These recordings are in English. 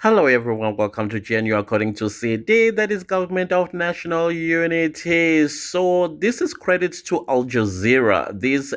Hello, everyone. Welcome to GNU according to CD, that is Government of National Unity. So, this is credits to Al Jazeera. This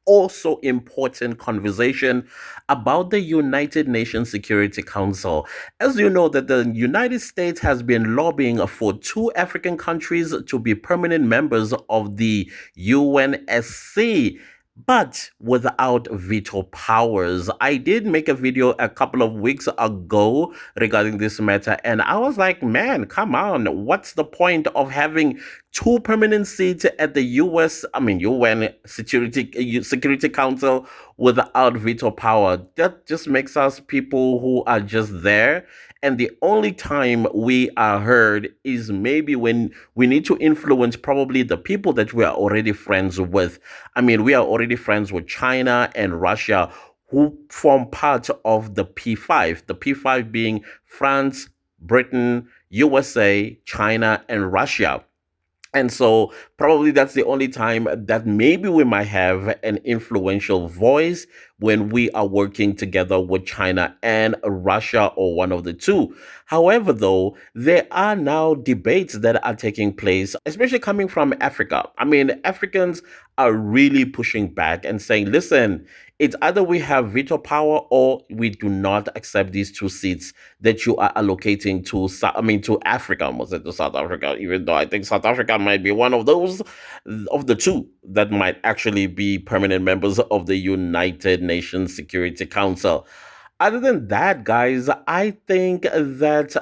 also important conversation about the United Nations Security Council. As you know, that the United States has been lobbying for two African countries to be permanent members of the UNSC, but without veto powers. I did make a video a couple of weeks ago regarding this matter, and I was like, man, come on, what's the point of having two permanent seats at the UN Security Council without veto power? That just makes us people who are just there. And the only time we are heard is maybe when we need to influence probably the people that we are already friends with. We are already friends with China and Russia, who form part of the P5, the P5 being France, Britain, USA, China, and Russia. And so probably that's the only time that maybe we might have an influential voice when we are working together with China and Russia or one of the two. However, though, there are now debates that are taking place, especially coming from Africa. Africans are really pushing back and saying, listen, it's either we have veto power or we do not accept these two seats that you are allocating to to Africa, almost said to South Africa, even though I think South Africa might be one of those of the two that might actually be permanent members of the United Nations Security Council. Other than that, guys, I think that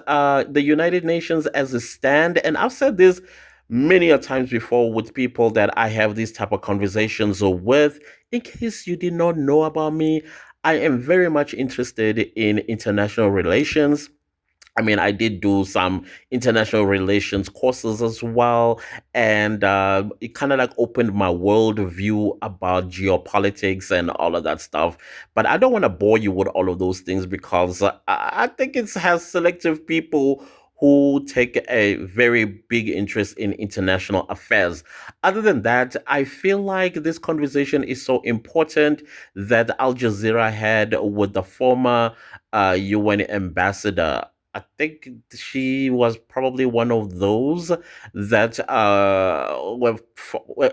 the United Nations as a stand, and I've said this many a times before with people that I have these type of conversations with. In case you did not know about me, I am very much interested in international relations. I did do some international relations courses as well, and it kind of like opened my world view about geopolitics and all of that stuff. But I don't want to bore you with all of those things because I think it has selective people who take a very big interest in international affairs. Other than that, I feel like this conversation is so important that Al Jazeera had with the former UN ambassador. I think she was probably one of those that well,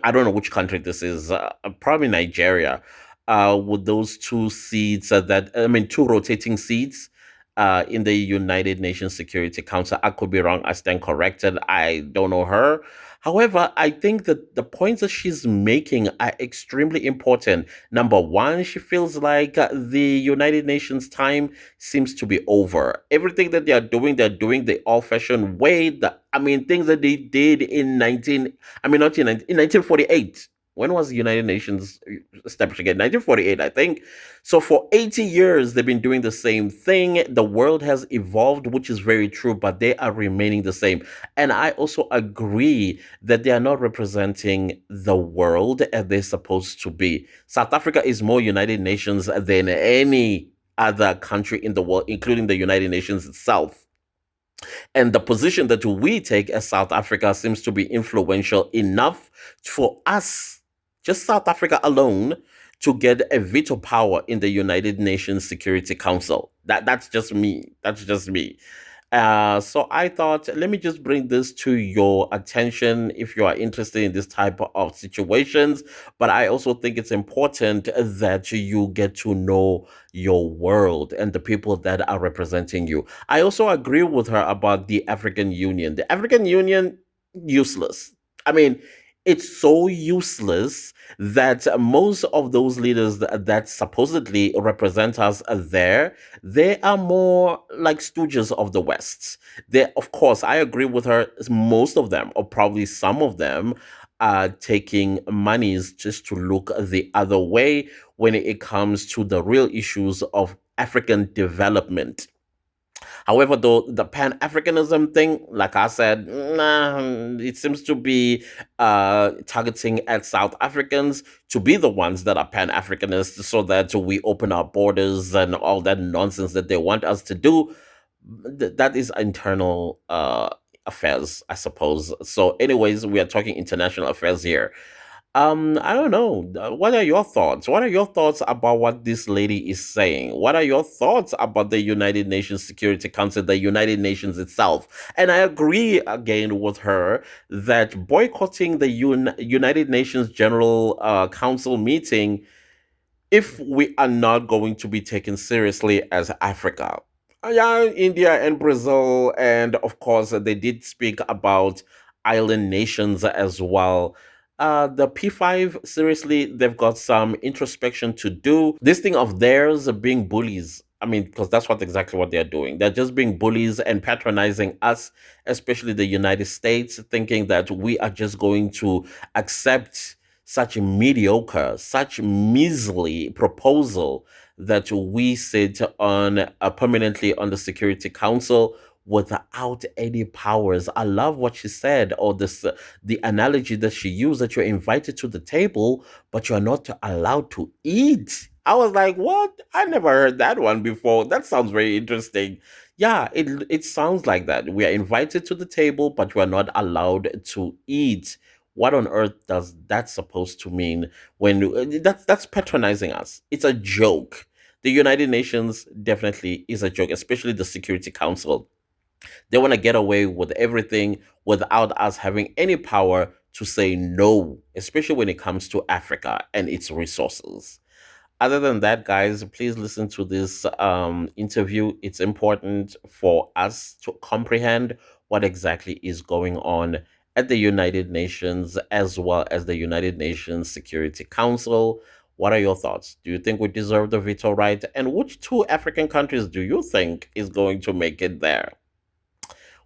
I don't know which country this is, probably Nigeria, with those two seats two rotating seats in the United Nations Security Council. I could be wrong. I stand corrected. I don't know her. However, I think that the points that she's making are extremely important. Number one, she feels like the United Nations time seems to be over. Everything that they're doing the old-fashioned way. Things that they did in 19, I mean, not in, 19 in 1948. When was the United Nations established again? 1948, I think. So for 80 years, they've been doing the same thing. The world has evolved, which is very true, but they are remaining the same. And I also agree that they are not representing the world as they're supposed to be. South Africa is more United Nations than any other country in the world, including the United Nations itself. And the position that we take as South Africa seems to be influential enough for us, just South Africa alone, to get a veto power in the United Nations Security Council. That's just me. That's just me. So I thought, let me just bring this to your attention if you are interested in this type of situations. But I also think it's important that you get to know your world and the people that are representing you. I also agree with her about the African Union. The African Union, useless. I mean, it's so useless that most of those leaders that supposedly represent us there, they are more like stooges of the West. They, of course, I agree with her. Most of them, or probably some of them, are taking monies just to look the other way when it comes to the real issues of African development. However, though, the Pan Africanism thing, like I said, nah, it seems to be targeting at South Africans to be the ones that are Pan Africanists so that we open our borders and all that nonsense that they want us to do. That is internal affairs, I suppose. So, anyways, we are talking international affairs here. I don't know. What are your thoughts? What are your thoughts about what this lady is saying? What are your thoughts about the United Nations Security Council, the United Nations itself? And I agree again with her that boycotting the United Nations General Council meeting, if we are not going to be taken seriously as Africa. Yeah, India and Brazil, and of course, they did speak about island nations as well. The P5, seriously, they've got some introspection to do. This thing of theirs being bullies. I mean, because that's what exactly what they're doing. They're just being bullies and patronizing us, especially the United States, thinking that we are just going to accept such mediocre, such measly proposal that we sit on permanently on the Security Council without any powers. I love what she said, or this the analogy that she used, that you're invited to the table, but you're not allowed to eat. I was like, what? I never heard that one before. That sounds very interesting. Yeah, it sounds like that. We are invited to the table, but we are not allowed to eat. What on earth does that supposed to mean? When that's patronizing us? It's a joke. The United Nations definitely is a joke, especially the Security Council. They want to get away with everything without us having any power to say no, especially when it comes to Africa and its resources. Other than that, guys, please listen to this interview. It's important for us to comprehend what exactly is going on at the United Nations as well as the United Nations Security Council. What are your thoughts? Do you think we deserve the veto right? And which two African countries do you think is going to make it there?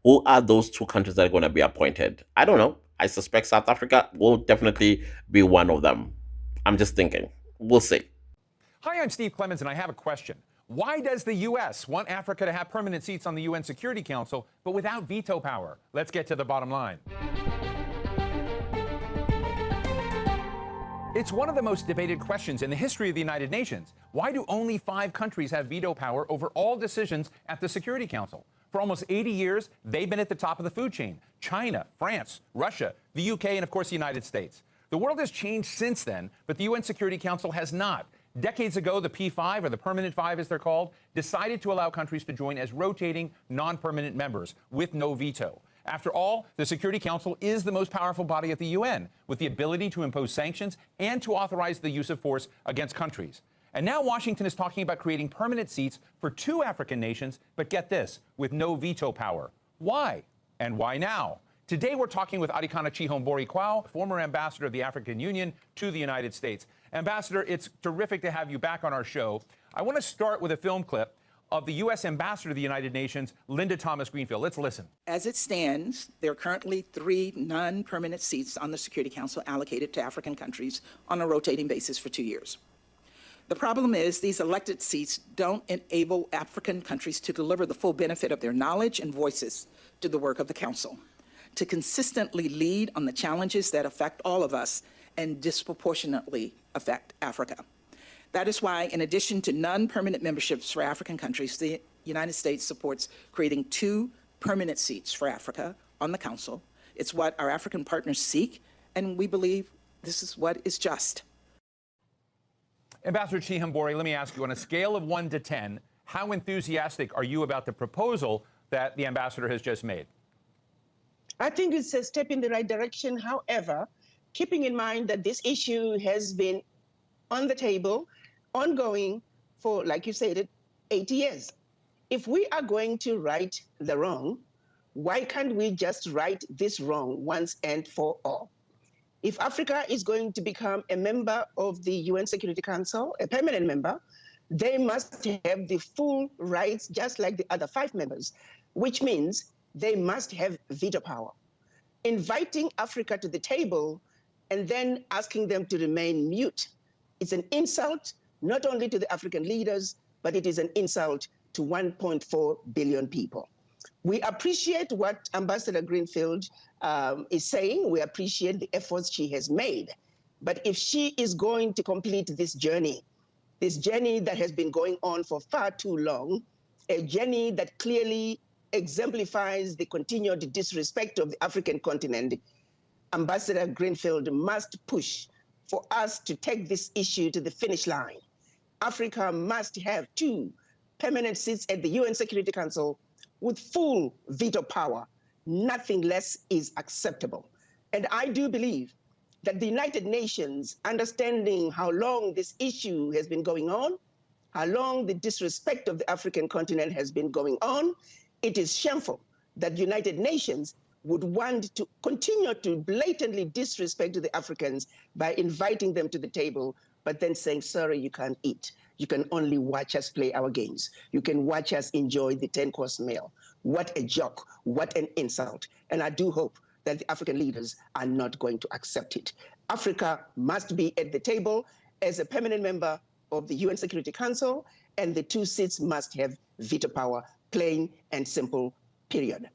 Who are those two countries that are going to be appointed? I don't know. I suspect South Africa will definitely be one of them. I'm just thinking. We'll see. Hi, I'm Steve Clemens, and I have a question. Why does the U.S. want Africa to have permanent seats on the UN Security Council, but without veto power? Let's get to the bottom line. It's one of the most debated questions in the history of the United Nations. Why do only 5 countries have veto power over all decisions at the Security Council? For almost 80 years, they've been at the top of the food chain. China, France, Russia, the UK, and of course the United States. The world has changed since then, but the UN Security Council has not. Decades ago, the P5, or the Permanent Five as they're called, decided to allow countries to join as rotating, non-permanent members with no veto. After all, the Security Council is the most powerful body at the UN, with the ability to impose sanctions and to authorize the use of force against countries. And now Washington is talking about creating permanent seats for 2 African nations, but get this, with no veto power. Why? And why now? Today we're talking with Adikana Chihombori Kwao, former ambassador of the African Union to the United States. Ambassador, it's terrific to have you back on our show. I want to start with a film clip of the U.S. Ambassador to the United Nations, Linda Thomas-Greenfield. Let's listen. As it stands, there are currently 3 non-permanent seats on the Security Council allocated to African countries on a rotating basis for 2 years. The problem is these elected seats don't enable African countries to deliver the full benefit of their knowledge and voices to the work of the Council, to consistently lead on the challenges that affect all of us and disproportionately affect Africa. That is why, in addition to non-permanent memberships for African countries, the United States supports creating 2 permanent seats for Africa on the Council. It's what our African partners seek, and we believe this is what is just. Ambassador Chihombori, let me ask you, on a scale of 1 to 10, how enthusiastic are you about the proposal that the ambassador has just made? I think it's a step in the right direction. However, keeping in mind that this issue has been on the table, ongoing for, like you said, 80 years. If we are going to right the wrong, why can't we just right this wrong once and for all? If Africa is going to become a member of the UN Security Council, a permanent member, they must have the full rights just like the other 5 members, which means they must have veto power. Inviting Africa to the table and then asking them to remain mute is an insult not only to the African leaders, but it is an insult to 1.4 billion people. We appreciate what Ambassador Greenfield is saying. We appreciate the efforts she has made. But if she is going to complete this journey that has been going on for far too long, a journey that clearly exemplifies the continued disrespect of the African continent, Ambassador Greenfield must push for us to take this issue to the finish line. Africa must have 2 permanent seats at the UN Security Council with full veto power. Nothing less is acceptable. And I do believe that the United Nations, understanding how long this issue has been going on, how long the disrespect of the African continent has been going on, it is shameful that the United Nations would want to continue to blatantly disrespect the Africans by inviting them to the table, but then saying, sorry, you can't eat. You can only watch us play our games. You can watch us enjoy the 10-course meal. What a joke, what an insult. And I do hope that the African leaders are not going to accept it. Africa must be at the table as a permanent member of the UN Security Council, and the 2 seats must have veto power, plain and simple, period.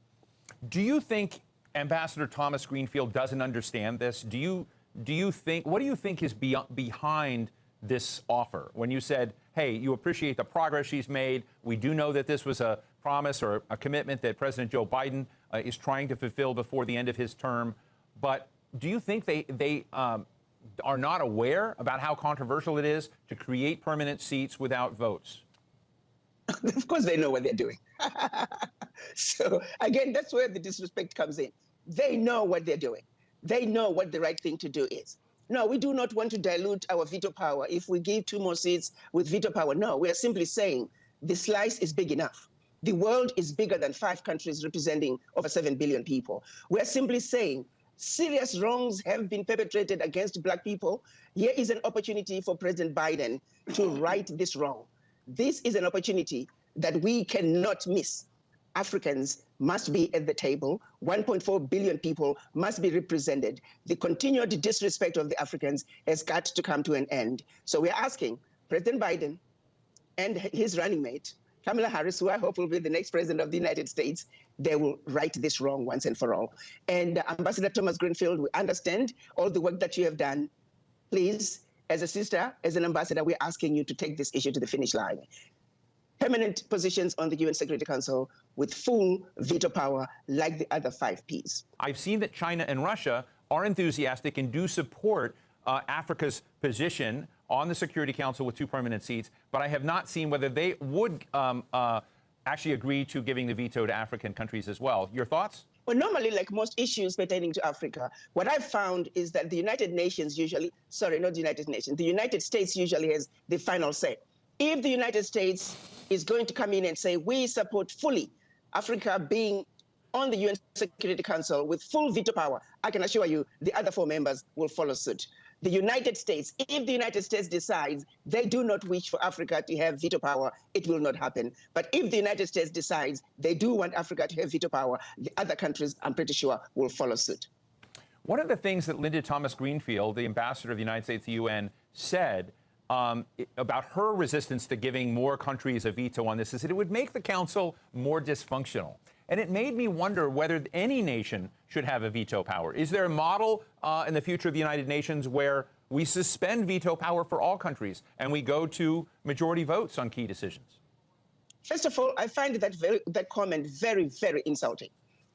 Do you think Ambassador Thomas Greenfield doesn't understand this? What do you think is behind this offer? When you said, hey, you appreciate the progress she's made, we do know that this was a promise or a commitment that President Joe Biden is trying to fulfill before the end of his term, but do you think they are not aware about how controversial it is to create permanent seats without votes? Of course they know what they're doing. So again, that's where the disrespect comes in. They know what they're doing. They know what the right thing to do is. No, we do not want to dilute our veto power if we give 2 more seats with veto power. No, we are simply saying the slice is big enough. The world is bigger than 5 countries representing over 7 billion people. We are simply saying serious wrongs have been perpetrated against Black people. Here is an opportunity for President Biden to right this wrong. This is an opportunity that we cannot miss. Africans must be at the table. 1.4 billion people must be represented. The continued disrespect of the Africans has got to come to an end. So we're asking President Biden and his running mate, Kamala Harris, who I hope will be the next president of the United States, they will right this wrong once and for all. And Ambassador Thomas Greenfield, we understand all the work that you have done. Please, as a sister, as an ambassador, we're asking you to take this issue to the finish line. Permanent positions on the UN Security Council with full veto power like the other 5 Ps. I've seen that China and Russia are enthusiastic and do support Africa's position on the Security Council with 2 permanent seats, but I have not seen whether they would actually agree to giving the veto to African countries as well. Your thoughts? Well, normally, like most issues pertaining to Africa, what I've found is that the United Nations usually, sorry, not the United Nations, the United States usually has the final say. If the United States is going to come in and say, we support fully Africa being on the UN Security Council with full veto power, I can assure you the other 4 members will follow suit. The United States, if the United States decides they do not wish for Africa to have veto power, it will not happen. But if the United States decides they do want Africa to have veto power, the other countries, I'm pretty sure, will follow suit. One of the things that Linda Thomas Greenfield, the ambassador of the United States to the UN, said about her resistance to giving more countries a veto on this is that it would make the council more dysfunctional. And it made me wonder whether any nation should have a veto power. Is there a model in the future of the United Nations where we suspend veto power for all countries and we go to majority votes on key decisions? First of all, I find that comment very, very insulting.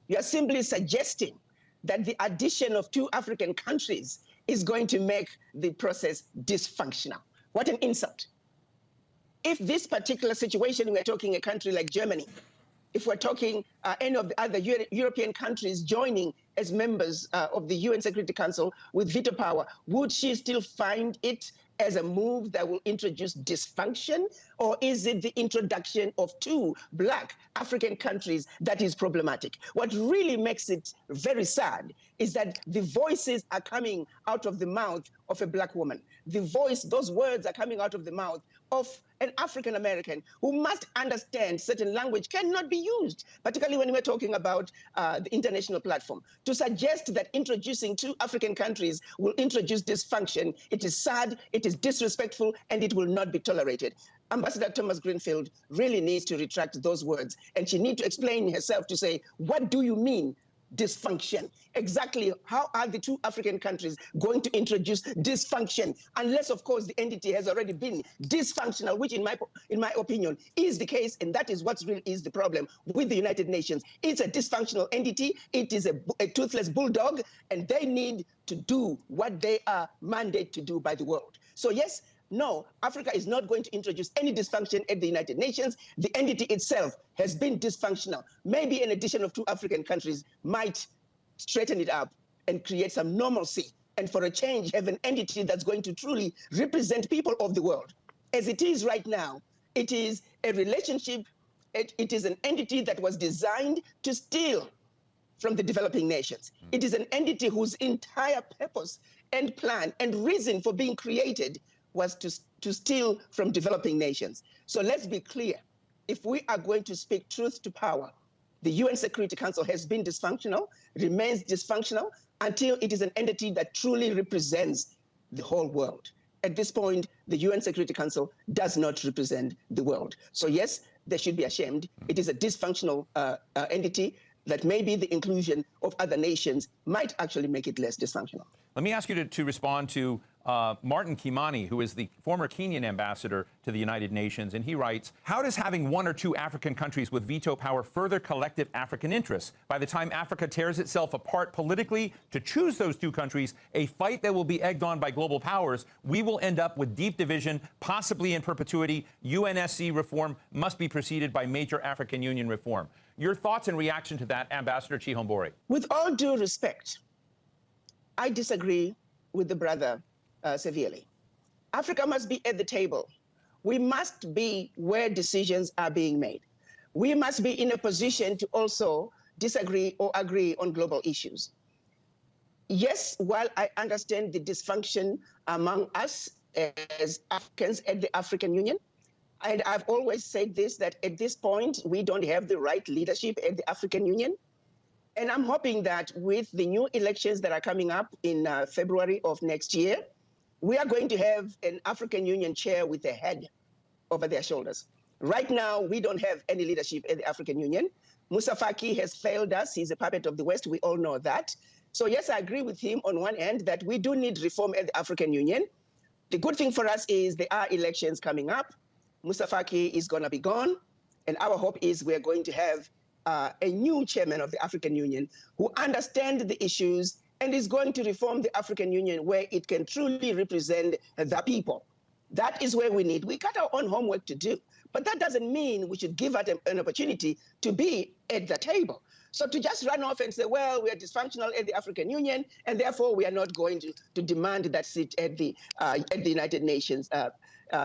You are simply suggesting that the addition of 2 African countries is going to make the process dysfunctional. What an insult. If this particular situation, we're talking a country like Germany, if we're talking any of the other European countries joining as members of the UN Security Council with veto power, would she still find it as a move that will introduce dysfunction? Or is it the introduction of 2 Black African countries that is problematic? What really makes it very sad is that the voices are coming out of the mouth of a Black woman. Those words are coming out of the mouth of an African American who must understand certain language cannot be used, particularly when we're talking about the international platform. To suggest that introducing 2 African countries will introduce dysfunction, it is sad, it is disrespectful, and it will not be tolerated. Ambassador Thomas Greenfield really needs to retract those words, and she needs to explain herself to say, what do you mean dysfunction. Exactly how are the two African countries going to introduce dysfunction? Unless, of course, the entity has already been dysfunctional, which in my opinion is the case, and that is what really is the problem with the United Nations. It's a dysfunctional entity. It is a toothless bulldog, and they need to do what they are mandated to do by the world. So yes, no, Africa is not going to introduce any dysfunction at the United Nations. The entity itself has been dysfunctional. Maybe an addition of two African countries might straighten it up and create some normalcy, and for a change have an entity that's going to truly represent people of the world. As it is right now, it is a relationship, it is an entity that was designed to steal from the developing nations. It is an entity whose entire purpose and plan and reason for being created was to steal from developing nations. So let's be clear. If we are going to speak truth to power, the UN Security Council has been dysfunctional, remains dysfunctional, until it is an entity that truly represents the whole world. At this point, the UN Security Council does not represent the world. So yes, they should be ashamed. It is a dysfunctional entity that maybe the inclusion of other nations might actually make it less dysfunctional. Let me ask you to respond to Martin Kimani, who is the former Kenyan ambassador to the United Nations, and he writes, how does having one or two African countries with veto power further collective African interests? By the time Africa tears itself apart politically to choose those two countries, a fight that will be egged on by global powers, we will end up with deep division, possibly in perpetuity. UNSC reform must be preceded by major African Union reform. Your thoughts and reaction to that, Ambassador Chihombori? With all due respect, I disagree with the brother severely. Africa must be at the table. We must be where decisions are being made. We must be in a position to also disagree or agree on global issues. Yes, while I understand the dysfunction among us as Africans at the African Union, and I've always said this, that at this point, we don't have the right leadership at the African Union. And I'm hoping that with the new elections that are coming up in February of next year, we are going to have an African Union chair with a head over their shoulders. Right now, we don't have any leadership at the African Union. Moussa Faki has failed us. He's a puppet of the West. We all know that. So yes, I agree with him on one end that we do need reform at the African Union. The good thing for us is there are elections coming up. Moussa Faki is going to be gone. And our hope is we're going to have a new chairman of the African Union who understands the issues and is going to reform the African Union where it can truly represent the people. That is where we need. We got our own homework to do, but that doesn't mean we should give it an opportunity to be at the table. So to just run off and say, well, we are dysfunctional at the African Union, and therefore we are not going to demand that seat at the United Nations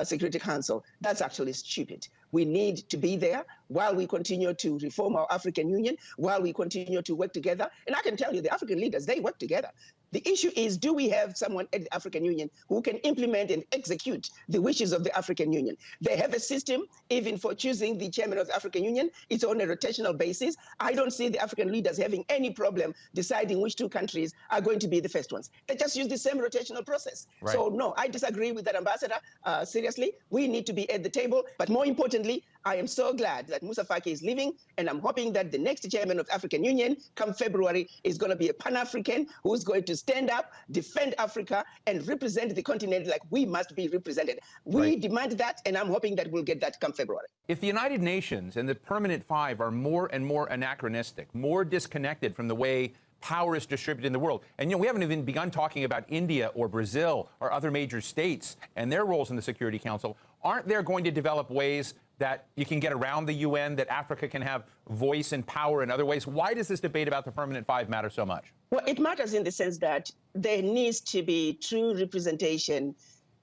Security Council, that's actually stupid. We need to be there while we continue to reform our African Union, while we continue to work together. And I can tell you, the African leaders, they work together. The issue is, do we have someone at the African Union who can implement and execute the wishes of the African Union? They have a system, even for choosing the chairman of the African Union. It's on a rotational basis. I don't see the African leaders having any problem deciding which two countries are going to be the first ones. They just use the same rotational process. Right. So no, I disagree with that, Ambassador. Seriously, we need to be at the table. But more importantly, I am so glad that Moussa Faki is leaving, and I'm hoping that the next chairman of the African Union, come February, is going to be a Pan-African who's going to stand up, defend Africa, and represent the continent like we must be represented. We demand that, and I'm hoping that we'll get that come February. If the United Nations and the Permanent Five are more and more anachronistic, more disconnected from the way power is distributed in the world, and we haven't even begun talking about India or Brazil or other major states and their roles in the Security Council, aren't there going to develop ways that you can get around the UN, that Africa can have voice and power in other ways? Why does this debate about the Permanent Five matter so much? Well, it matters in the sense that there needs to be true representation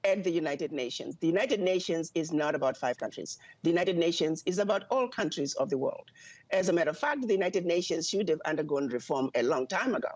at the United Nations. The United Nations is not about 5 countries. The United Nations is about all countries of the world. As a matter of fact, the United Nations should have undergone reform a long time ago.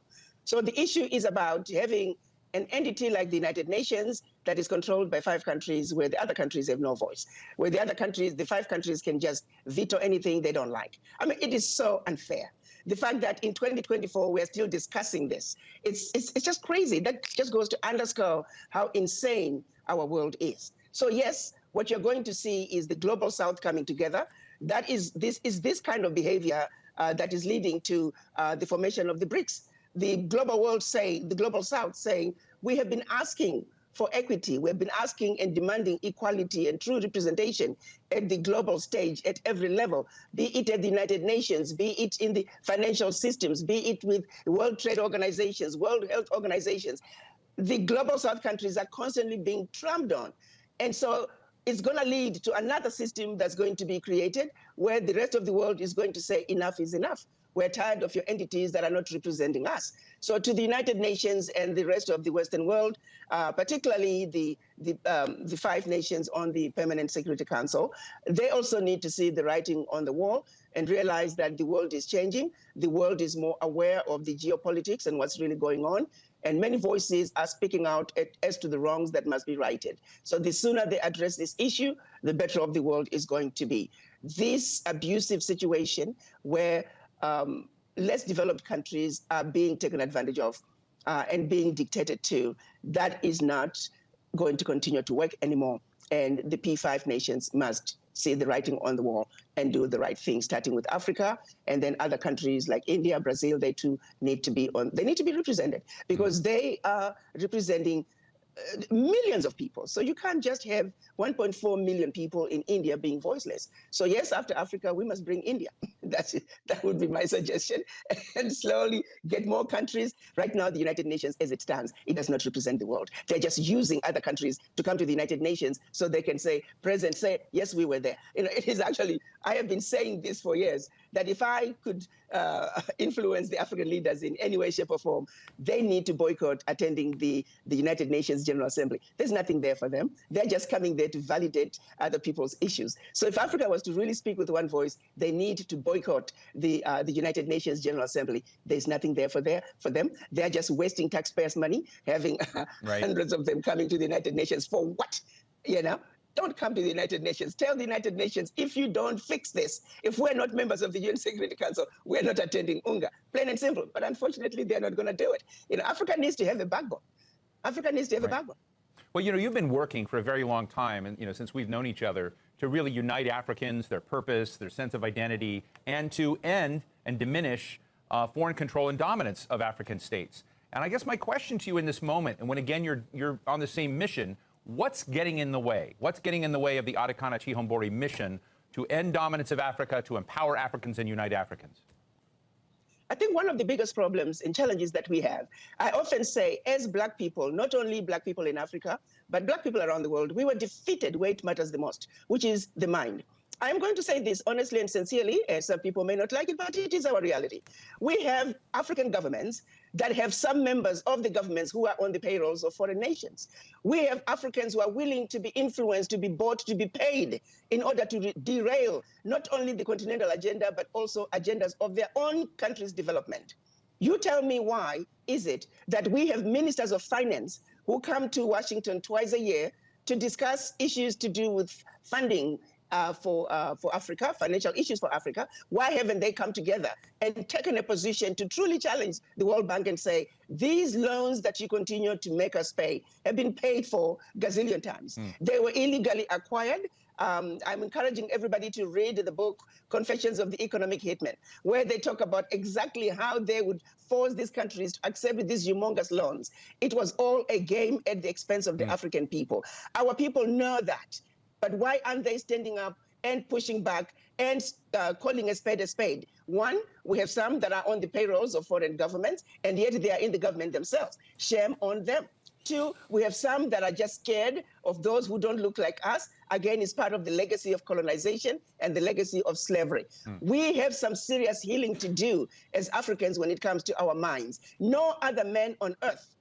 So the issue is about having an entity like the United Nations that is controlled by 5 countries where the other countries have no voice, where the other countries, the 5 countries can just veto anything they don't like. I mean, it is so unfair. The fact that in 2024, we're still discussing this, it's just crazy. That just goes to underscore how insane our world is. So yes, what you're going to see is the global South coming together. This kind of behavior that is leading to the formation of the BRICS. The global world saying, the global South saying, we have been asking for equity. We've been asking and demanding equality and true representation at the global stage at every level, be it at the United Nations, be it in the financial systems, be it with World Trade Organizations, World Health Organizations. The global South countries are constantly being trampled on. And so it's going to lead to another system that's going to be created where the rest of the world is going to say enough is enough. We're tired of your entities that are not representing us. So to the United Nations and the rest of the Western world, particularly the 5 nations on the Permanent Security Council, they also need to see the writing on the wall and realize that the world is changing. The world is more aware of the geopolitics and what's really going on. And many voices are speaking out as to the wrongs that must be righted. So the sooner they address this issue, the better off the world is going to be. This abusive situation where less developed countries are being taken advantage of and being dictated to, that is not going to continue to work anymore. And the P5 nations must see the writing on the wall and do the right thing, starting with Africa, and then other countries like India, Brazil, they too need to be represented because they are representing millions of people. So you can't just have 1.4 million people in India being voiceless. So yes, after Africa, we must bring India. That's it. That would be my suggestion. And slowly get more countries. Right now, the United Nations, as it stands, it does not represent the world. They're just using other countries to come to the United Nations so they can say, President, say, yes, we were there. You know, it is actually, I have been saying this for years, that if I could influence the African leaders in any way, shape, or form, they need to boycott attending the United Nations General Assembly. There's nothing there for them. They're just coming there to validate other people's issues. So if Africa was to really speak with one voice, they need to boycott the United Nations General Assembly. There's nothing there for them. They're just wasting taxpayers' money, having hundreds of them coming to the United Nations for what? You know? Don't come to the United Nations. Tell the United Nations, if you don't fix this, if we're not members of the UN Security Council, we're not attending UNGA. Plain and simple. But unfortunately, they're not going to do it. You know, Africa needs to have a backbone. Africa needs to have a backbone. Well, you know, you've been working for a very long time, and, you know, since we've known each other, to really unite Africans, their purpose, their sense of identity, and to end and diminish foreign control and dominance of African states. And I guess my question to you in this moment, and when, again, you're on the same mission, what's getting in the way? What's getting in the way of the Adekana Chihombori mission to end dominance of Africa, to empower Africans and unite Africans? I think one of the biggest problems and challenges that we have, I often say, as Black people, not only Black people in Africa, but Black people around the world, we were defeated where it matters the most, which is the mind. I'm going to say this honestly and sincerely, and some people may not like it, but it is our reality. We have African governments that have some members of the governments who are on the payrolls of foreign nations. We have Africans who are willing to be influenced, to be bought, to be paid in order to derail not only the continental agenda, but also agendas of their own country's development. You tell me, why is it that we have ministers of finance who come to Washington twice a year to discuss issues to do with funding for Africa, financial issues for Africa? Why haven't they come together and taken a position to truly challenge the World Bank and say, these loans that you continue to make us pay have been paid for gazillion times. They were illegally acquired. I'm encouraging everybody to read the book, Confessions of the Economic Hitman, where they talk about exactly how they would force these countries to accept these humongous loans. It was all a game at the expense of the African people. Our people know that. But why aren't they standing up and pushing back and calling a spade a spade? One, we have some that are on the payrolls of foreign governments, and yet they are in the government themselves. Shame on them. Two, we have some that are just scared of those who don't look like us. Again, it's part of the legacy of colonization and the legacy of slavery. We have some serious healing to do as Africans when it comes to our minds. No other man on earth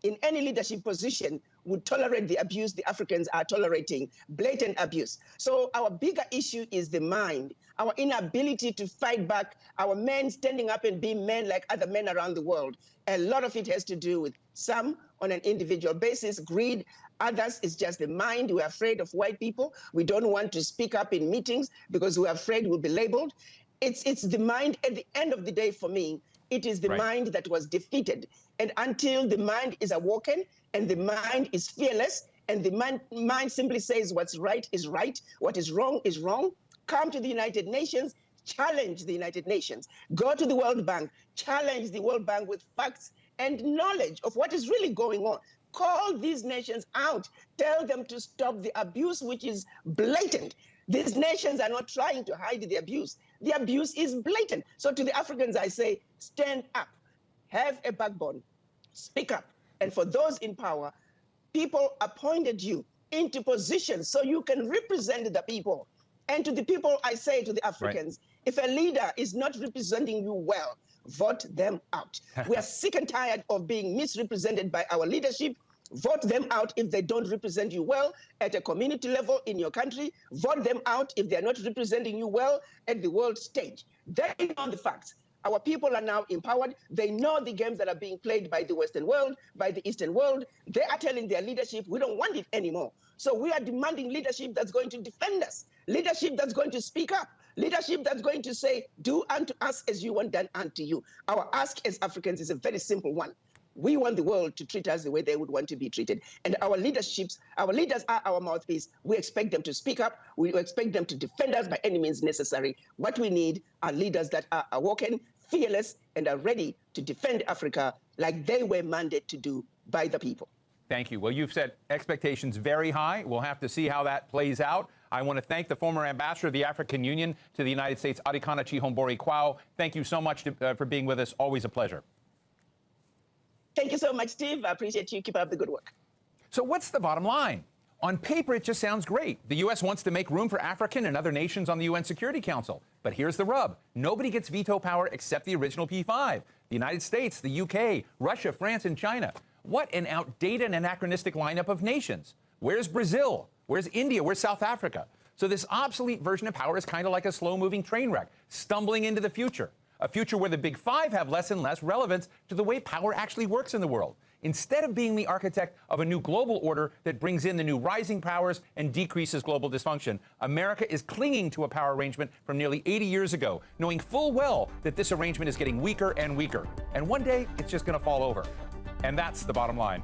in any leadership position would tolerate the abuse the Africans are tolerating, blatant abuse. So our bigger issue is the mind, our inability to fight back, our men standing up and being men like other men around the world. A lot of it has to do with some on an individual basis, greed. Others is just the mind. We're afraid of white people. We don't want to speak up in meetings because we're afraid we'll be labeled. It's the mind. At the end of the day, for me, it is the mind that was defeated. And until the mind is awoken and the mind is fearless and the mind simply says what's right is right, what is wrong, come to the United Nations, challenge the United Nations, go to the World Bank, challenge the World Bank with facts and knowledge of what is really going on. Call these nations out, tell them to stop the abuse, which is blatant. These nations are not trying to hide the abuse. The abuse is blatant. So to the Africans, I say, stand up, have a backbone, speak up. And for those in power, people appointed you into positions so you can represent the people. And to the people, I say to the Africans, if a leader is not representing you well, vote them out. We are sick and tired of being misrepresented by our leadership. Vote them out if they don't represent you well at a community level in your country. Vote them out if they're not representing you well at the world stage. They know the facts. Our people are now empowered. They know the games that are being played by the Western world, by the Eastern world. They are telling their leadership, we don't want it anymore. So we are demanding leadership that's going to defend us, leadership that's going to speak up, leadership that's going to say, do unto us as you want done unto you. Our ask as Africans is a very simple one. We want the world to treat us the way they would want to be treated. And our leaders are our mouthpiece. We expect them to speak up. We expect them to defend us by any means necessary. What we need are leaders that are awoken, fearless, and are ready to defend Africa like they were mandated to do by the people. Thank you. Well, you've set expectations very high. We'll have to see how that plays out. I want to thank the former ambassador of the African Union to the United States, Arikana Chihombori Kwao. Thank you so much for being with us. Always a pleasure. Thank you so much, Steve. I appreciate you. Keep up the good work. So what's the bottom line? On paper, it just sounds great. The U.S. wants to make room for African and other nations on the UN Security Council. But here's the rub. Nobody gets veto power except the original P5. The United States, the UK, Russia, France, and China. What an outdated and anachronistic lineup of nations. Where's Brazil? Where's India? Where's South Africa? So this obsolete version of power is kind of like a slow-moving train wreck, stumbling into the future. A future where the Big Five have less and less relevance to the way power actually works in the world. Instead of being the architect of a new global order that brings in the new rising powers and decreases global dysfunction, America is clinging to a power arrangement from nearly 80 years ago, knowing full well that this arrangement is getting weaker and weaker. And one day, it's just going to fall over. And that's the bottom line.